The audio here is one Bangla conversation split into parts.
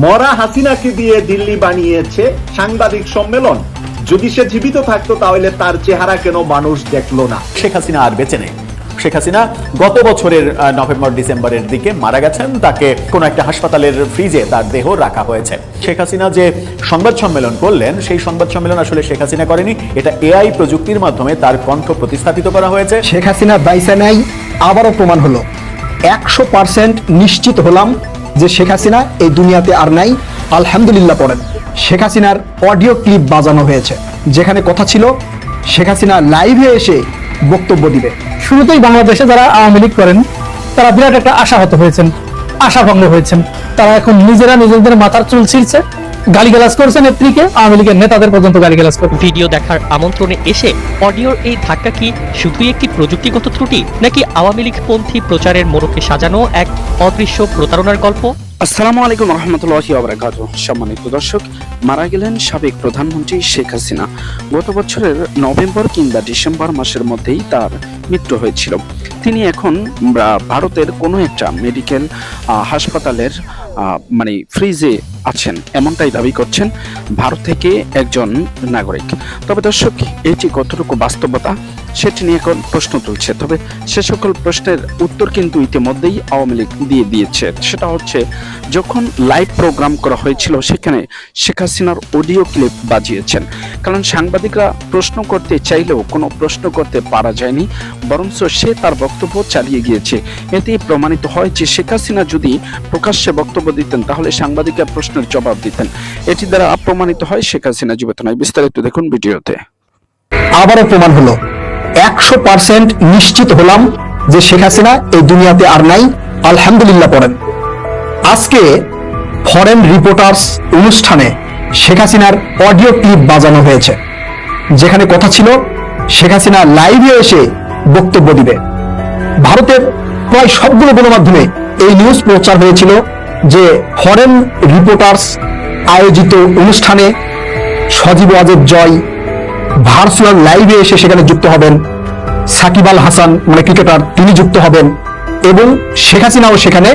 মরা হাসিনাকে দিয়ে দিল্লি বানিয়েছে সাংবাদিক সম্মেলন। যদি সে জীবিত থাকতো তাহলে তার চেহারা কেন মানুষ দেখলো না? শেখ হাসিনা আর বেঁচে নেই। শেখ হাসিনা গত বছরের নভেম্বর ডিসেম্বরের দিকে মারা গেছেন। তাকে কোন একটা হাসপাতালের ফ্রিজে তার দেহ রাখা হয়েছে। শেখ হাসিনা যে সংবাদ সম্মেলন করলেন, সেই সংবাদ সম্মেলন আসলে শেখ হাসিনা করেনি। এটা এআই প্রযুক্তির মাধ্যমে তার কণ্ঠ প্রতিস্থাপিত করা হয়েছে। শেখ হাসিনা বাইসা নাই, আবারও প্রমাণ হলো। 100% নিশ্চিত হলাম যে শেখ হাসিনা এই দুনিয়াতে আর নাই। আলহামদুলিল্লাহ পড়েন। শেখ হাসিনার অডিও ক্লিপ বাজানো হয়েছে, যেখানে কথা ছিল শেখ হাসিনা লাইভে এসে বক্তব্য দিবে। শুরুতেই বাংলাদেশে যারা আওয়ামী লীগ করেন তারা বিরাট একটা আশাহত হয়েছেন, আশাভঙ্গ হয়েছেন। তারা এখন নিজেরা নিজেদের মাথার চুল ছিঁড়ছে, গালিগালাজ করছে নেত্রীকে, আওয়ামী লীগের নেতাদের পর্যন্ত গালিগালাজ করে। ভিডিও দেখার আমন্ত্রণে এসে অডিওর এই ধাক্কা কি শুধুই একটি প্রযুক্তিগত ত্রুটি, নাকি আওয়ামী লীগ পন্থী প্রচারের মোড়কে সাজানো এক অদৃশ্য প্রতারণার গল্প? আসসালামু আলাইকুম রহমতুল্লাহি ওয়া বারাকাতুহু। সম্মানিত দর্শক, মারা গেলেন সাবেক প্রধানমন্ত্রী শেখ হাসিনা। গত বছরের নভেম্বর কিংবা ডিসেম্বর মাসের মধ্যেই তার মৃত্যু হয়েছিল। তিনি এখন ভারতের কোনো একটা মেডিকেল হাসপাতালের ফ্রিজে আছেন, এমনটাই দাবি করছেন ভারত থেকে একজন নাগরিক। তবে দর্শক, এটি কতটুকু বাস্তবতা সেটি নিয়ে এখন প্রশ্ন তুলছে। তবে সে সকল প্রশ্নের উত্তর কিন্তু ইতিমধ্যেই আওয়ামী লীগ দিয়ে দিয়েছে। সেটা হচ্ছে, যখন লাইভ প্রোগ্রাম করা হয়েছিল সেখানে শেখ হাসিনার অডিও ক্লিপ বাজিয়েছেন। কারণ সাংবাদিকরা প্রশ্ন করতে চাইলেও কোনো প্রশ্ন করতে পারা যায়নি, বরঞ্চ সে তার বক্তব্য চালিয়ে গিয়েছে। এতে প্রমাণিত হয় যে শেখ হাসিনা যদি প্রকাশ্যে বক্তব্য দিতেন তাহলে সাংবাদিকরা প্রশ্নের জবাব দিতেন। এটি দ্বারা প্রমাণিত হয় শেখ হাসিনা জীবিত নয়। বিস্তারিত দেখুন ভিডিওতে। আবারও প্রমাণ হলো। 100% নিশ্চিত হলাম যে শেখ হাসিনা এই দুনিয়াতে আর নাই। আলহামদুলিল্লাহ পড়েন। আজকে ফরেন রিপোর্টার্স অনুষ্ঠানে শেখ হাসিনার অডিও ক্লিপ বাজানো হয়েছে, যেখানে কথা ছিল শেখ হাসিনা লাইভে এসে বক্তব্য দিবে। ভারতের প্রায় সবগুলো গণমাধ্যমে এই নিউজ প্রচার হয়েছিল যে ফরেন রিপোর্টার্স আয়োজিত অনুষ্ঠানে সজীব ওয়াজেদ জয় ভার্চুয়াল লাইভে এসে সেখানে যুক্ত হবেন। সাকিব আল হাসান ক্রিকেটার, তিনি যুক্ত হবেন এবং শেখ হাসিনাও সেখানে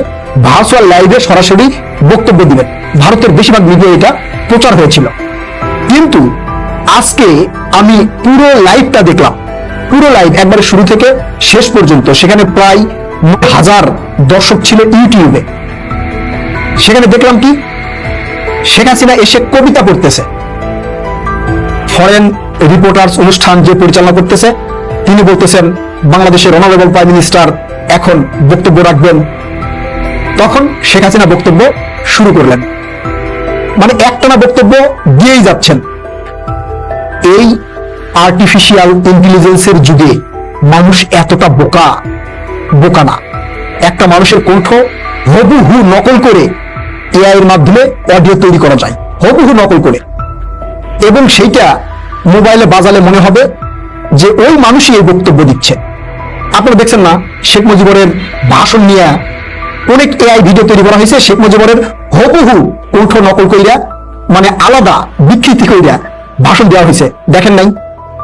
ভার্চুয়াল লাইভে সরাসরি বক্তব্য দিবেন। ভারতের বেশিরভাগ মিডিয়া এটা প্রচার হয়েছিল। কিন্তু আজকে আমি পুরো লাইভটা দেখলাম, পুরো লাইভ একবারে শুরু থেকে শেষ পর্যন্ত। সেখানে প্রায় 1000 দর্শক ছিল ইউটিউবে। সেখানে দেখলাম কি, শেখ হাসিনা এসে কবিতা পড়তেছে। ফরেন রিপোর্টার্স অনুষ্ঠান যে পরিচালনা করতেছে তিনি বলতেছেন বাংলাদেশের অনারেবল প্রাইম মিনিস্টার এখন বক্তব্য রাখবেন। তখন শেখ হাসিনা বক্তব্য শুরু করলেন, একটানা বক্তব্য দিয়েই যাচ্ছেন। এই আর্টিফিশিয়াল ইন্টেলিজেন্সের যুগে মানুষ এতটা বোকা না। একটা মানুষের কণ্ঠ হুবহু নকল করে এআই এর মাধ্যমে অডিও তৈরি করা যায়, হুবহু নকল করে, এবং সেইটা মোবাইলে বাজালে মনে হবে যে ওই মানুষই এই বক্তব্য দিচ্ছে। আপনারা দেখছেন না, শেখ মুজিবুরের ভাষণ নিয়ে অনেক এআই ভিডিও তৈরি করা হয়েছে। শেখ মুজিবুরের হুবহু কণ্ঠ নকল কইরা আলাদা বিকৃতি কইরা ভাষণ দেওয়া হয়েছে, দেখেন নাই?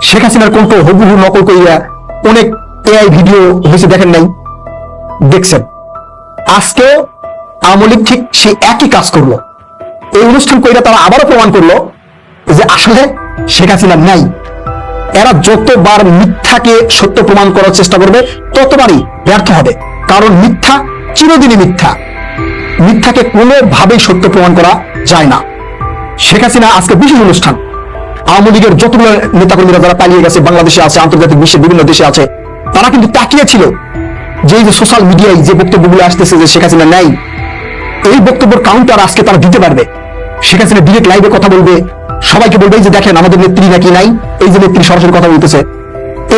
শেখ হাসিনার কণ্ঠ হুবহু নকল কইরা অনেক এআই ভিডিও হয়েছে, দেখেন নাই? দেখছেন। আজকে আওয়ামী লীগ ঠিক সে একই কাজ করলো। এই অনুষ্ঠান কইরা তারা আবারও প্রমাণ করলো যে আসলে শেখ হাসিনা নাই। এরা যতবার মিথ্যাকে সত্য প্রমাণ করার চেষ্টা করবে ততবারই ব্যর্থ হবে, কারণ মিথ্যা চিরদিনই মিথ্যা। মিথ্যাকে কোনোভাবেই সত্য প্রমাণ করা যায় না। শেখ হাসিনা আজকে বিশেষ অনুষ্ঠান, আওয়ামী লীগের যতগুলো নেতাকর্মীরা যারা পালিয়ে গেছে, বাংলাদেশে আছে, আন্তর্জাতিক বিশ্বের বিভিন্ন দেশে আছে, তারা কিন্তু তাকিয়েছিল যে এই যে সোশ্যাল মিডিয়ায় যে বক্তব্যগুলো আসতেছে যে শেখ হাসিনা নাই, এই বক্তব্যের কাউন্টার আজকে তারা দিতে পারবে। শেখ হাসিনা ডিরেক্ট লাইভে কথা বলবে, সবাইকে বলবে যে দেখেন আমাদের নেত্রী নাকি নাই, এই যে নেত্রী সরাসরি কথা বলতেছে।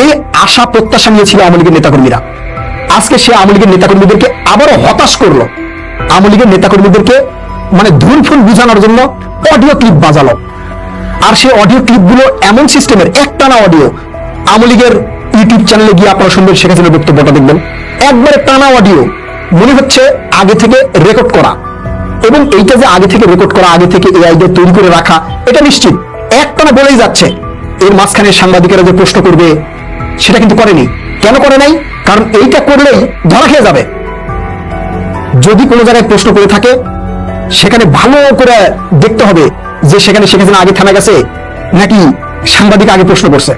এই আশা প্রত্যাশা নিয়েছিল আওয়ামী লীগের নেতাকর্মীরা। আজকে সে আওয়ামী লীগের নেতাকর্মীদেরকে আবারও হতাশ করলো। আওয়ামী লীগের নেতাকর্মীদেরকে ধুনফুন বুঝানোর জন্য অডিও ক্লিপ বাজালো। আর সেই অডিও ক্লিপগুলো এমন সিস্টেমের, একটানা অডিও। আওয়ামী লীগের ইউটিউব চ্যানেলে গিয়ে আপনারা শুনবেন শেখ হাসিনার বক্তব্যটা দেখবেন, একবারে টানা অডিও, মনে হচ্ছে আগে থেকে রেকর্ড করা। এবং এইটা যে আগে থেকে রেকর্ড করা, আগে থেকে এআই দিয়ে তৈরি করে রাখা, এটা নিশ্চিত একটানা বলেই যাচ্ছে। এর মাঝখানে সাংবাদিকেরা যে প্রশ্ন করবে সেটা কিন্তু করেনি। কেন করে নাই? কারণ এইটা করলেই ধরা খেয়ে যাবে। যদি কোনো জায়গায় প্রশ্ন করে থাকে সেখানে ভালো করে দেখতে হবে যে সেখানে শেখ হাসিনা আগে থানা গেছে নাকি সাংবাদিক আগে প্রশ্ন করছে।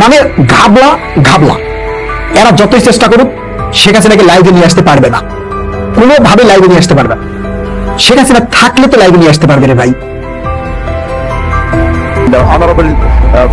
মানে ঘাবলা ঘাবলা, এরা যতই চেষ্টা করুক শেখ হাসিনাকে লাইভে নিয়ে আসতে পারবে না, কোনোভাবে লাইভে নিয়ে আসতে পারবে না। শেখ হাসিনা থাকলে তো লাইভে নিয়ে আসতে পারবে রে ভাই। The Honorable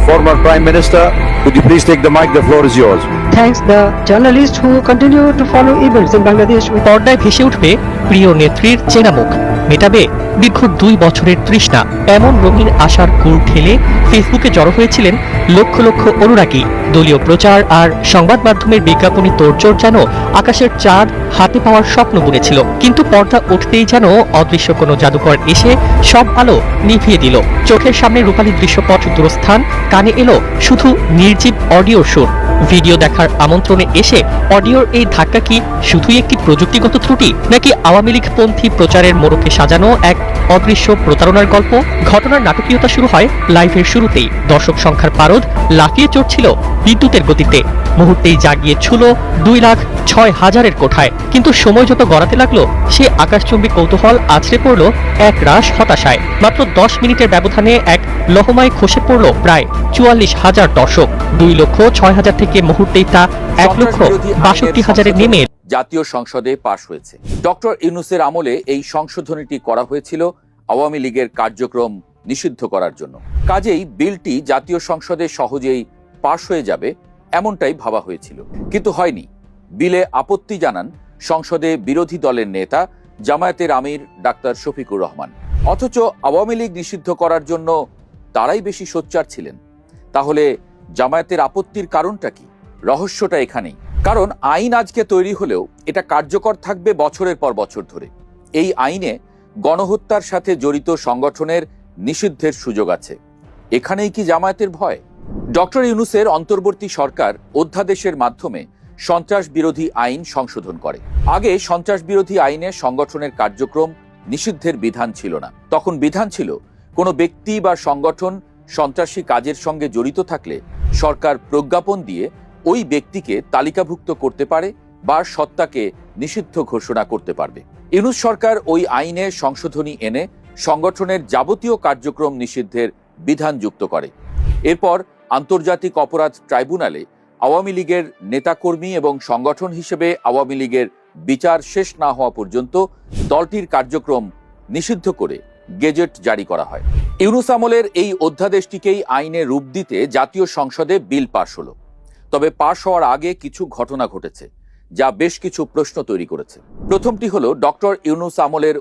former Prime Minister, could you please take the mic? The floor is yours. Thanks the journalists who continue to follow events in Bangladesh with পর্দায় ভেসে উঠবে প্রিয় নেত্রীর চেনা মুখ, মেটাবে দীর্ঘ 2 বছরের তৃষ্ণা। এমন রঙিন আশার গুড় ঠেলে ফেসবুকে জড়ো হয়েছিলেন লক্ষ লক্ষ অনুরাগী। দলীয় প্রচার আর সংবাদ মাধ্যমের বিজ্ঞাপনী তোড়জোড় যেন আকাশের চাঁদ হাতে পাওয়ার স্বপ্ন বুনেছিল। কিন্তু পর্দা উঠতেই যেন অদৃশ্য কোনো জাদুকর এসে সব আলো নিভিয়ে দিল। চোখের সামনে রূপালী দৃশ্যপট দূরস্থান, কানে এলো শুধু নির্জীব অডিও সুর। ভিডিও দেখার আমন্ত্রণে এসে অডিওর এই ধাক্কা কি শুধুই একটি প্রযুক্তিগত ত্রুটি, নাকি আওয়ামী লীগ পন্থী প্রচারের মোড়কে সাজানো এক অদৃশ্য প্রতারণার গল্প? ঘটনার নাটকীয়তা শুরু হয় লাইভের শুরুতেই। দর্শক সংখ্যার পারদ লাফিয়ে চড়ছিল বিদ্যুতের গতিতে। মুহূর্তেই জাগিয়ে ছুল 2,06,000-এর কোঠায়। কিন্তু সময় যত গড়াতে লাগলো, সে আকাশচুম্বী কৌতূহল আছড়ে পড়ল এক রাশ হতাশায়। মাত্র 10 মিনিটের ব্যবধানে এক লহমায় খসে পড়ল প্রায় 44,000 দর্শক। 2,06,000 থেকে মুহূর্তেই তা 1,62,000-এ নেমে জাতীয় সংসদে পাশ হয়েছে। ডক্টর ইউনূসের আমলে এই সংশোধনীটি করা হয়েছিল আওয়ামী লীগের কার্যক্রম নিষিদ্ধ করার জন্য। কাজেই বিলটি জাতীয় সংসদে সহজেই পাশ হয়ে যাবে এমনটাই ভাবা হয়েছিল, কিন্তু হয়নি। বিলে আপত্তি জানান সংসদে বিরোধী দলের নেতা জামায়াতের আমির ডাক্তার শফিকুর রহমান। অথচ আওয়ামী লীগ নিষিদ্ধ করার জন্য তারাই বেশি সোচ্চার ছিলেন। তাহলে জামায়াতের আপত্তির কারণটা কি? রহস্যটা এখানেই। কারণ আইন আজকে তৈরি হলেও এটা কার্যকর থাকবে বছরের পর বছর ধরে। এই আইনে গণহত্যার সাথে জড়িত সংগঠনের নিষিদ্ধের সুযোগ আছে। এখানেই কি জামায়াতের ভয়? ডক্টর ইউনূসের অন্তর্বর্তী সরকার অধ্যাদেশের মাধ্যমে সন্ত্রাস বিরোধী আইন সংশোধন করে। আগে সন্ত্রাস বিরোধী আইনে সংগঠনের কার্যক্রম নিষিদ্ধের বিধান ছিল না। তখন বিধান ছিল কোনো ব্যক্তি বা সংগঠন সন্ত্রাসী কাজের সঙ্গে জড়িত থাকলে সরকার প্রজ্ঞাপন দিয়ে ওই ব্যক্তিকে তালিকাভুক্ত করতে পারে বা সত্তাকে নিষিদ্ধ ঘোষণা করতে পারবে। ইউনূস সরকার ওই আইনে সংশোধনী এনে সংগঠনের যাবতীয় কার্যক্রম নিষিদ্ধের বিধান যুক্ত করে। এরপর আন্তর্জাতিক অপরাধ ট্রাইব্যুনালে আওয়ামী লীগের নেতাকর্মী এবং সংগঠন হিসেবে আওয়ামী লীগের বিচার শেষ না হওয়া পর্যন্ত দলটির কার্যক্রম নিষিদ্ধ করে গেজেট জারি করা হয়। ইউনূস আমলের এই অধ্যাদেশটিকেই আইনে রূপ দিতে জাতীয় সংসদে বিল পাশ হলো। তবে পাশ হওয়ার আগে কিছু ঘটনা ঘটেছে যা বেশ কিছু প্রশ্ন তৈরি করেছে। প্রথমটি হলো ডক্টর ইউনূস আমলের।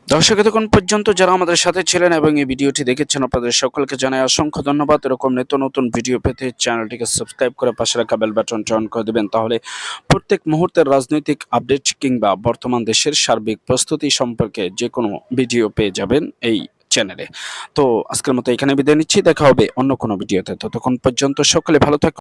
দর্শক এতক্ষণ পর্যন্ত যারা আমাদের সাথে ছিলেন এবং এই ভিডিওটি দেখেছেন, আপনাদের সকলকে জানাই অসংখ্য ধন্যবাদ। এরকম নিত্য নতুন ভিডিও পেতে চ্যানেলটিকে সাবস্ক্রাইব করে পাশে রাখা বেল বাটনটি অন করে দেবেন, তাহলে প্রত্যেক মুহূর্তের রাজনৈতিক আপডেট কিংবা বর্তমান দেশের সার্বিক প্রস্তুতি সম্পর্কে যে কোনো ভিডিও পেয়ে যাবেন এই চ্যানেলে। তো আজকের মতো এখানে বিদায় নিচ্ছি, দেখা হবে অন্য কোনো ভিডিওতে। ততক্ষণ পর্যন্ত সকলে ভালো থাকুন।